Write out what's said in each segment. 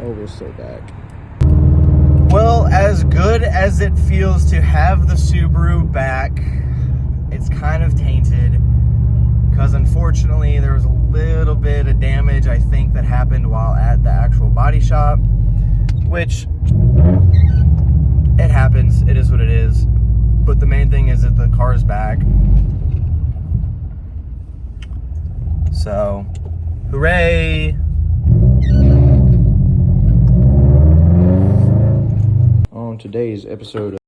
Oh, we're still back. Well, as good as it feels to have the Subaru back, it's kind of tainted because unfortunately there was a little bit of damage, I think, that happened while at the actual body shop, which it happens. It is what it is. But the main thing is that the car is back. So, hooray! On today's episode of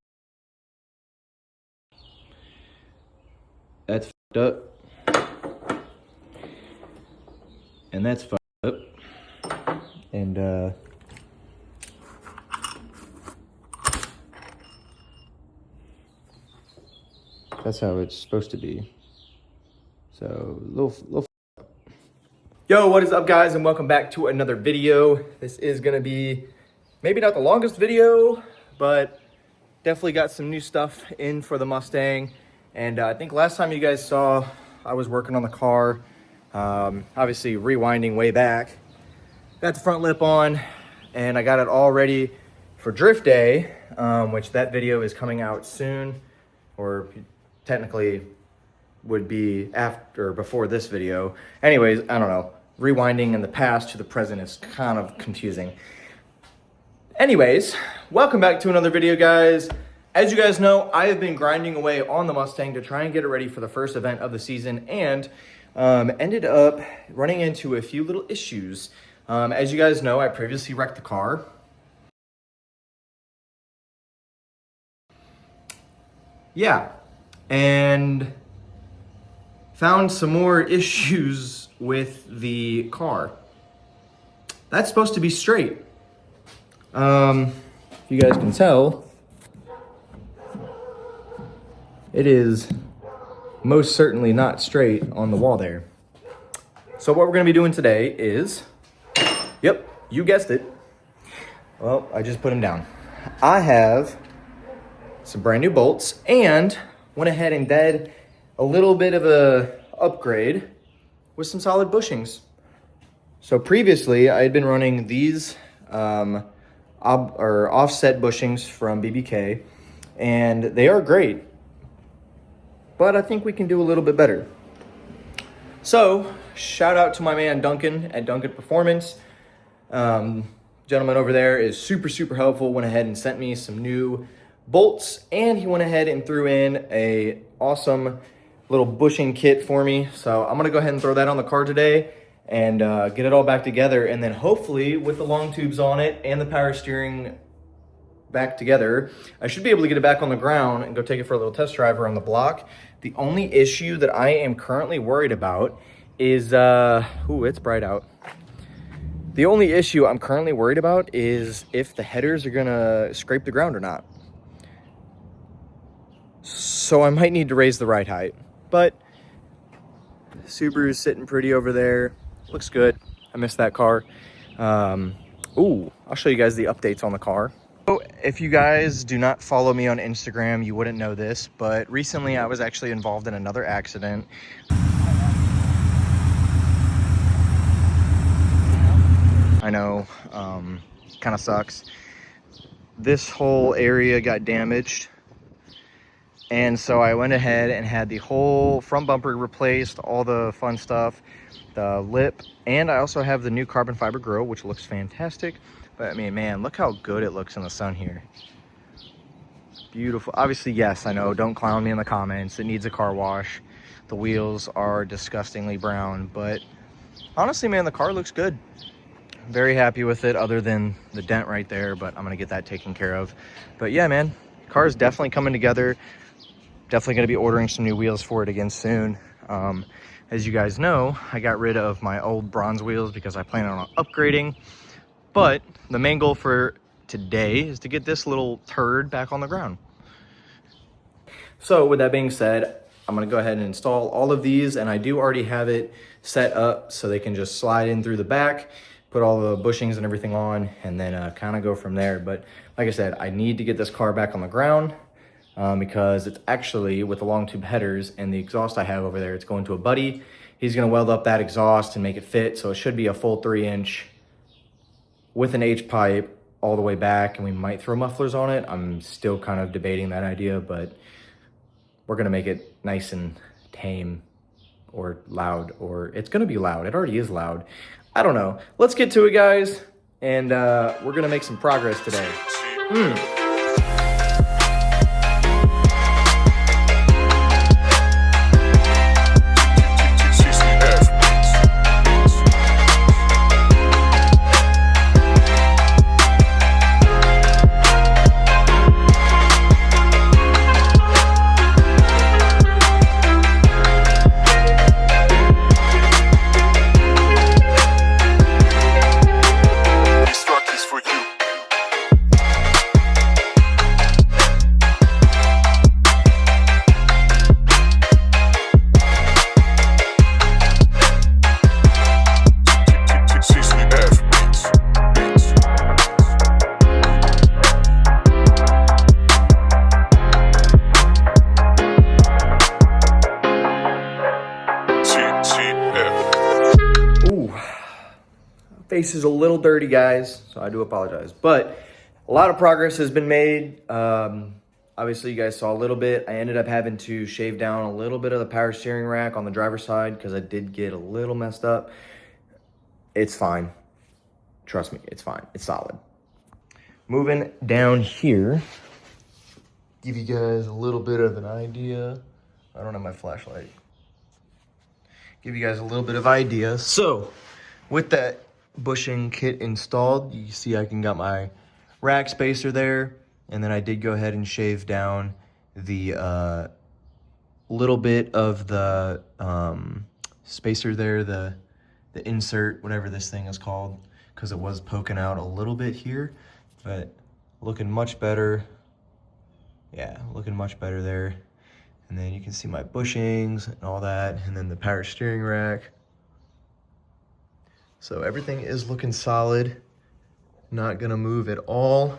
That's Fucked Up. And that's fucked up. And that's how it's supposed to be. So, little. Yo, what is up, guys, and welcome back to another video. This is gonna be maybe not the longest video, but definitely got some new stuff in for the Mustang. And I think last time you guys saw, I was working on the car, obviously rewinding way back. Got the front lip on, and I got it all ready for drift day, which that video is coming out soon, or technically would be after or before this video. Anyways, I don't know. Rewinding in the past to the present is kind of confusing. Anyways, welcome back to another video, guys. As you guys know, I have been grinding away on the Mustang to try and get it ready for the first event of the season, and ended up running into a few little issues. As you guys know, I previously wrecked the car. Yeah, and found some more issues with the car. That's supposed to be straight. If you guys can tell, it is most certainly not straight on the wall there. So what we're gonna be doing today is, yep, you guessed it. Well, I just put them down. I have some brand new bolts and went ahead and did a little bit of a upgrade with some solid bushings. So previously I had been running these offset bushings from BBK, and they are great, but I think we can do a little bit better. So shout out to my man Duncan at Duncan Performance. Gentleman over there is super helpful. Went ahead and sent me some new bolts, and he went ahead and threw in a awesome little bushing kit for me. So I'm gonna go ahead and throw that on the car today and get it all back together, and then hopefully with the long tubes on it and the power steering back together, I should be able to get it back on the ground and go take it for a little test drive around the block. The only issue that I am currently worried about is, ooh, it's bright out. The only issue I'm currently worried about is if the headers are gonna scrape the ground or not. So I might need to raise the ride height, but Subaru's sitting pretty over there. Looks good. I missed that car. Ooh, I'll show you guys the updates on the car. So if you guys do not follow me on Instagram, you wouldn't know this, but recently I was actually involved in another accident. I know, kind of sucks. This whole area got damaged, and so I went ahead and had the whole front bumper replaced, all the fun stuff, the lip, and I also have the new carbon fiber grille, which looks fantastic. But I mean, man, look how good it looks in the sun here. Beautiful. Obviously, yes, I know, don't clown me in the comments. It needs a car wash. The wheels are disgustingly brown, but honestly, man, the car looks good. Very happy with it, other than the dent right there, but I'm gonna get that taken care of. But yeah, man, car is definitely coming together. Definitely gonna be ordering some new wheels for it again soon. As you guys know, I got rid of my old bronze wheels because I plan on upgrading. But the main goal for today is to get this little turd back on the ground. So with that being said, I'm gonna go ahead and install all of these, and I do already have it set up so they can just slide in through the back, put all the bushings and everything on, and then kind of go from there. But like I said, I need to get this car back on the ground because it's actually, with the long tube headers and the exhaust I have over there, it's going to a buddy. He's gonna weld up that exhaust and make it fit, so it should be a full 3-inch with an H pipe all the way back, and we might throw mufflers on it. I'm still kind of debating that idea, but we're gonna make it nice and tame or loud, or it's gonna be loud. It already is loud. I don't know. Let's get to it, guys, and we're gonna make some progress today. Face is a little dirty, guys, so I do apologize, but a lot of progress has been made. Obviously you guys saw a little bit. I ended up having to shave down a little bit of the power steering rack on the driver's side because I did get a little messed up. It's fine. Trust me, it's fine. It's solid. Moving down here, give you guys a little bit of an idea. I don't have my flashlight. Give you guys a little bit of idea. So with that bushing kit installed, you see I got my rack spacer there, and then I did go ahead and shave down the little bit of the spacer there, the insert, whatever this thing is called, because it was poking out a little bit here, but looking much better. Yeah, looking much better there. And then you can see my bushings and all that, and then the power steering rack. So everything is looking solid, not gonna move at all.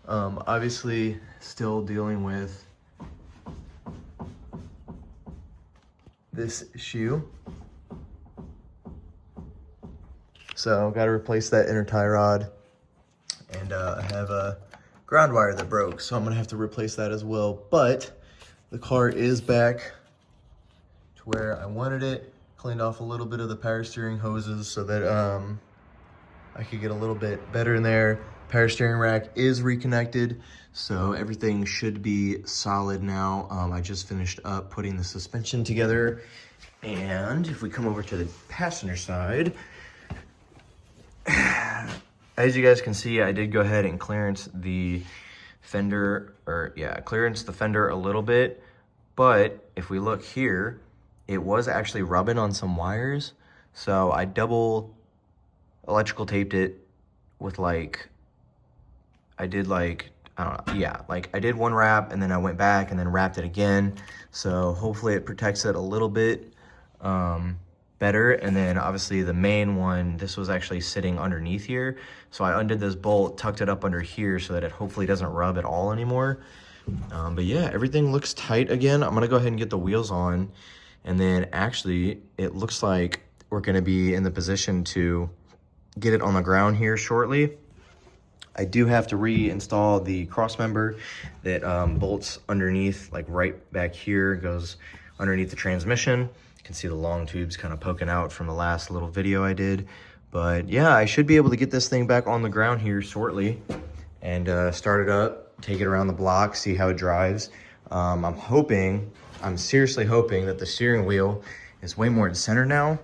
Obviously still dealing with this shoe. So gotta replace that inner tie rod, and I have a ground wire that broke, so I'm gonna have to replace that as well. But the car is back to where I wanted it. Cleaned off a little bit of the power steering hoses so that I could get a little bit better in there. Power steering rack is reconnected, so everything should be solid now. I just finished up putting the suspension together, and if we come over to the passenger side, as you guys can see, I did go ahead and clearance the fender, clearance the fender a little bit, but if we look here, it was actually rubbing on some wires. So I double electrical taped it with I did one wrap, and then I went back and then wrapped it again. So hopefully it protects it a little bit better. And then obviously the main one, this was actually sitting underneath here. So I undid this bolt, tucked it up under here so that it hopefully doesn't rub at all anymore. But yeah, everything looks tight again. I'm gonna go ahead and get the wheels on. And then actually, it looks like we're gonna be in the position to get it on the ground here shortly. I do have to reinstall the cross member that bolts underneath, like right back here, goes underneath the transmission. You can see the long tubes kind of poking out from the last little video I did. But yeah, I should be able to get this thing back on the ground here shortly and start it up, take it around the block, see how it drives. I'm seriously hoping that the steering wheel is way more in center now,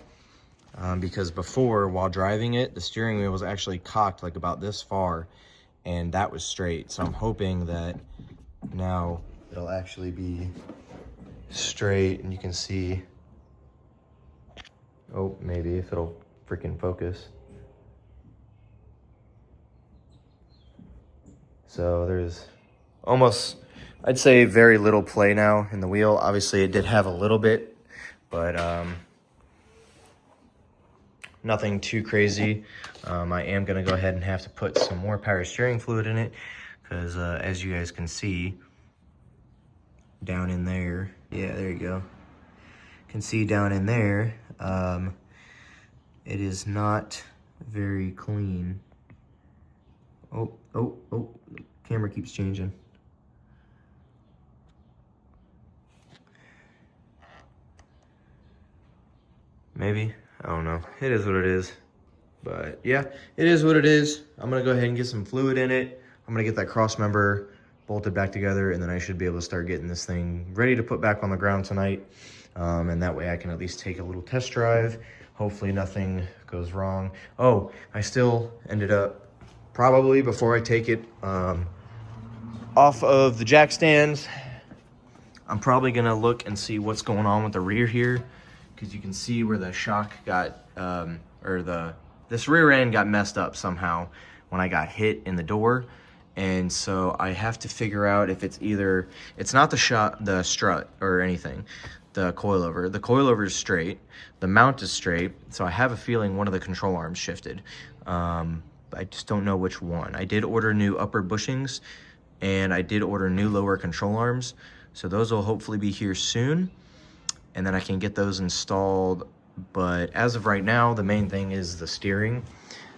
because before, while driving it, the steering wheel was actually cocked like about this far, and that was straight. So I'm hoping that now it'll actually be straight, and you can see, oh, maybe if it'll freaking focus. So there's almost, I'd say, very little play now in the wheel. Obviously it did have a little bit, but nothing too crazy. I am gonna go ahead and have to put some more power steering fluid in it, because as you guys can see down in there, yeah, there you go. You can see down in there, it is not very clean. Oh, the camera keeps changing. Maybe, I don't know. It is what it is. But yeah, it is what it is. I'm gonna go ahead and get some fluid in it. I'm gonna get that cross member bolted back together, and then I should be able to start getting this thing ready to put back on the ground tonight. And that way I can at least take a little test drive. Hopefully nothing goes wrong. Oh, I still ended up, probably before I take it off of the jack stands, I'm probably gonna look and see what's going on with the rear here, because you can see where the shock got, this rear end got messed up somehow when I got hit in the door. And so I have to figure out if it's either, it's not the strut or anything, the coilover. The coilover is straight, the mount is straight, so I have a feeling one of the control arms shifted. I just don't know which one. I did order new upper bushings, and I did order new lower control arms, so those will hopefully be here soon, and then I can get those installed. But as of right now, the main thing is the steering.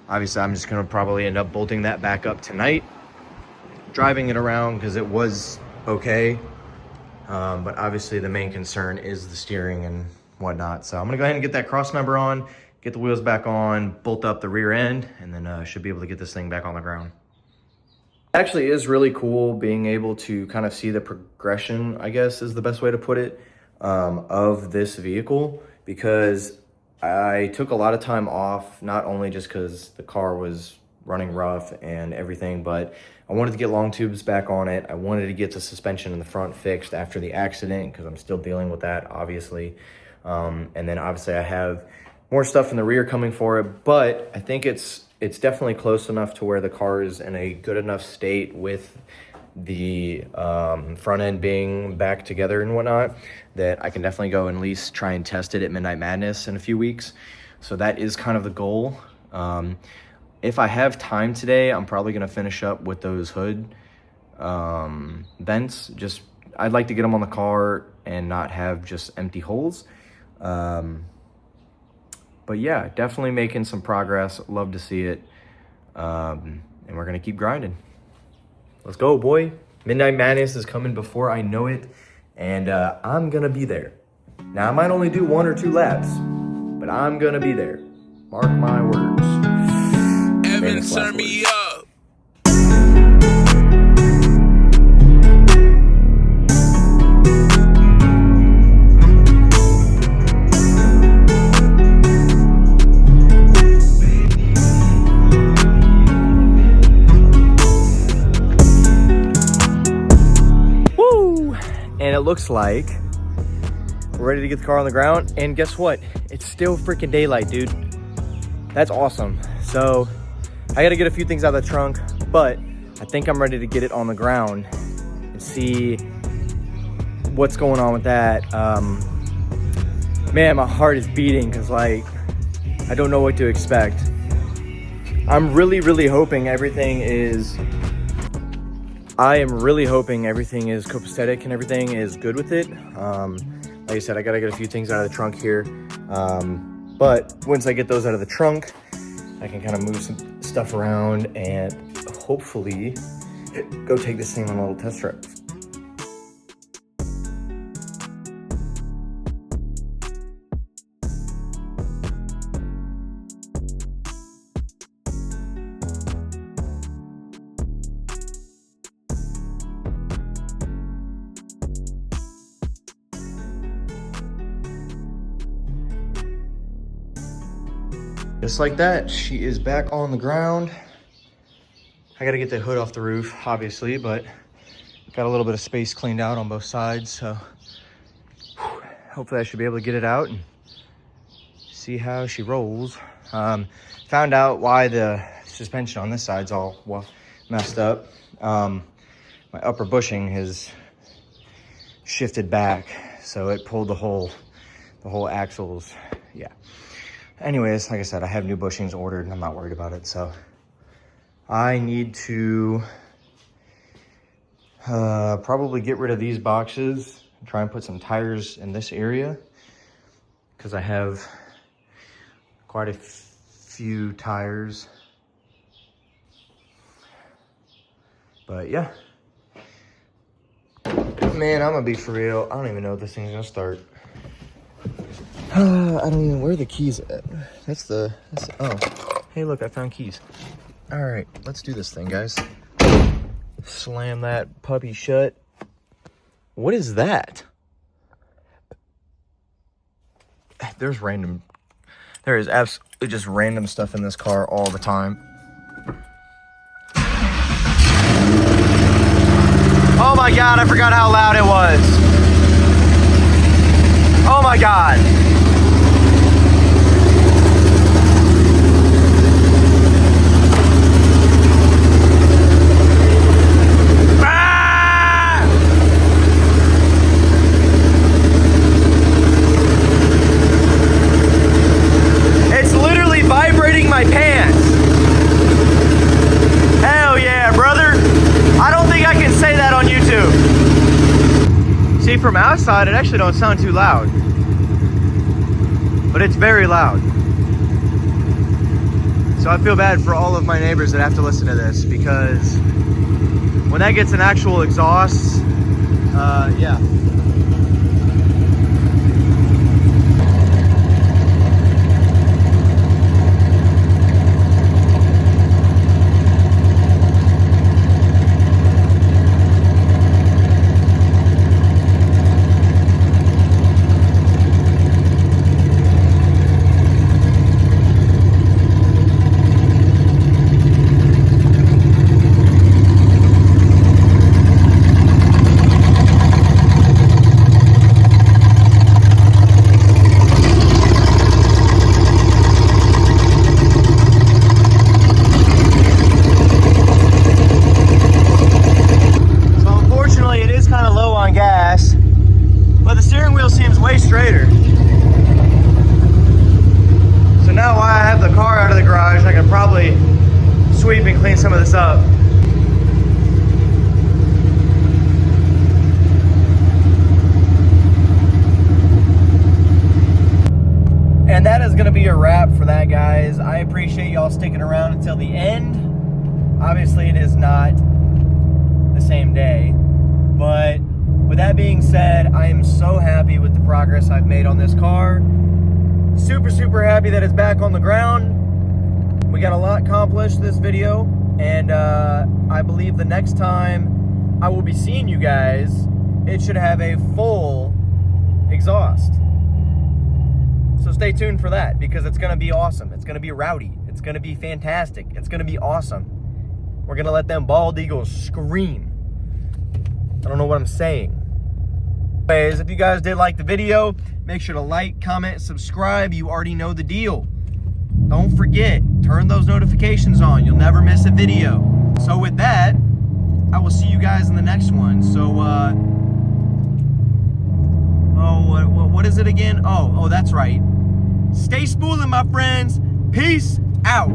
Obviously, I'm just gonna probably end up bolting that back up tonight, driving it around because it was okay. But obviously the main concern is the steering and whatnot. So I'm gonna go ahead and get that cross member on, get the wheels back on, bolt up the rear end, and then should be able to get this thing back on the ground. It actually is really cool being able to kind of see the progression, I guess is the best way to put it, of this vehicle, because I took a lot of time off, not only just because the car was running rough and everything, but I wanted to get long tubes back on it. I wanted to get the suspension in the front fixed after the accident, because I'm still dealing with that, obviously. And then obviously I have more stuff in the rear coming for it, but I think it's definitely close enough to where the car is in a good enough state with the front end being back together and whatnot, that I can definitely go and at least try and test it at Midnight Madness in a few weeks. So that is kind of the goal. If I have time today, I'm probably gonna finish up with those hood vents. Just, I'd like to get them on the car and not have just empty holes. But yeah, definitely making some progress. Love to see it. And we're gonna keep grinding. Let's go, boy. Midnight Madness is coming before I know it, and I'm gonna be there. Now, I might only do 1 or 2 laps, but I'm gonna be there. Mark my words. Evan, turn me up. And it looks like we're ready to get the car on the ground. And guess what? It's still freaking daylight, dude. That's awesome. So I gotta get a few things out of the trunk, but I think I'm ready to get it on the ground and see what's going on with that. Man, my heart is beating because, like, I don't know what to expect. I'm really hoping everything is copacetic and everything is good with it. Like I said, I gotta get a few things out of the trunk here. But once I get those out of the trunk, I can kind of move some stuff around and hopefully go take this thing on a little test drive. Just like that, she is back on the ground. I gotta get the hood off the roof, obviously, but got a little bit of space cleaned out on both sides, so hopefully I should be able to get it out and see how she rolls. Found out why the suspension on this side's all messed up. My upper bushing has shifted back, so it pulled the whole axles. Yeah. Anyways, like I said, I have new bushings ordered and I'm not worried about it. So I need to probably get rid of these boxes and try and put some tires in this area, because I have quite a few tires But yeah. Man, I'm gonna be for real. I don't even know if this thing's gonna start. I don't even, where are the keys at? Oh, hey look, I found keys. All right, let's do this thing, guys. Slam that puppy shut. What is that? There is absolutely just random stuff in this car all the time. Oh my God, I forgot how loud it was. Oh my God. My pants. Hell yeah, brother. I don't think I can say that on YouTube. See, from outside, it actually don't sound too loud. But it's very loud. So I feel bad for all of my neighbors that have to listen to this, because when that gets an actual exhaust, yeah. Way straighter. So now while I have the car out of the garage, I can probably sweep and clean some of this up. And that is gonna be a wrap for that, guys. I appreciate y'all sticking around until the end. Obviously it is not the same day, but with that being said, I am so happy with the progress I've made on this car. Super, super happy that it's back on the ground. We got a lot accomplished this video, and I believe the next time I will be seeing you guys, it should have a full exhaust. So stay tuned for that, because it's gonna be awesome. It's gonna be rowdy. It's gonna be fantastic. It's gonna be awesome. We're gonna let them bald eagles scream. I don't know what I'm saying. Anyways, if you guys did like the video, make sure to like, comment, subscribe. You already know the deal. Don't forget, turn those notifications on. You'll never miss a video. So with that, I will see you guys in the next one. So, what is it again? Oh, that's right. Stay spooling, my friends. Peace out.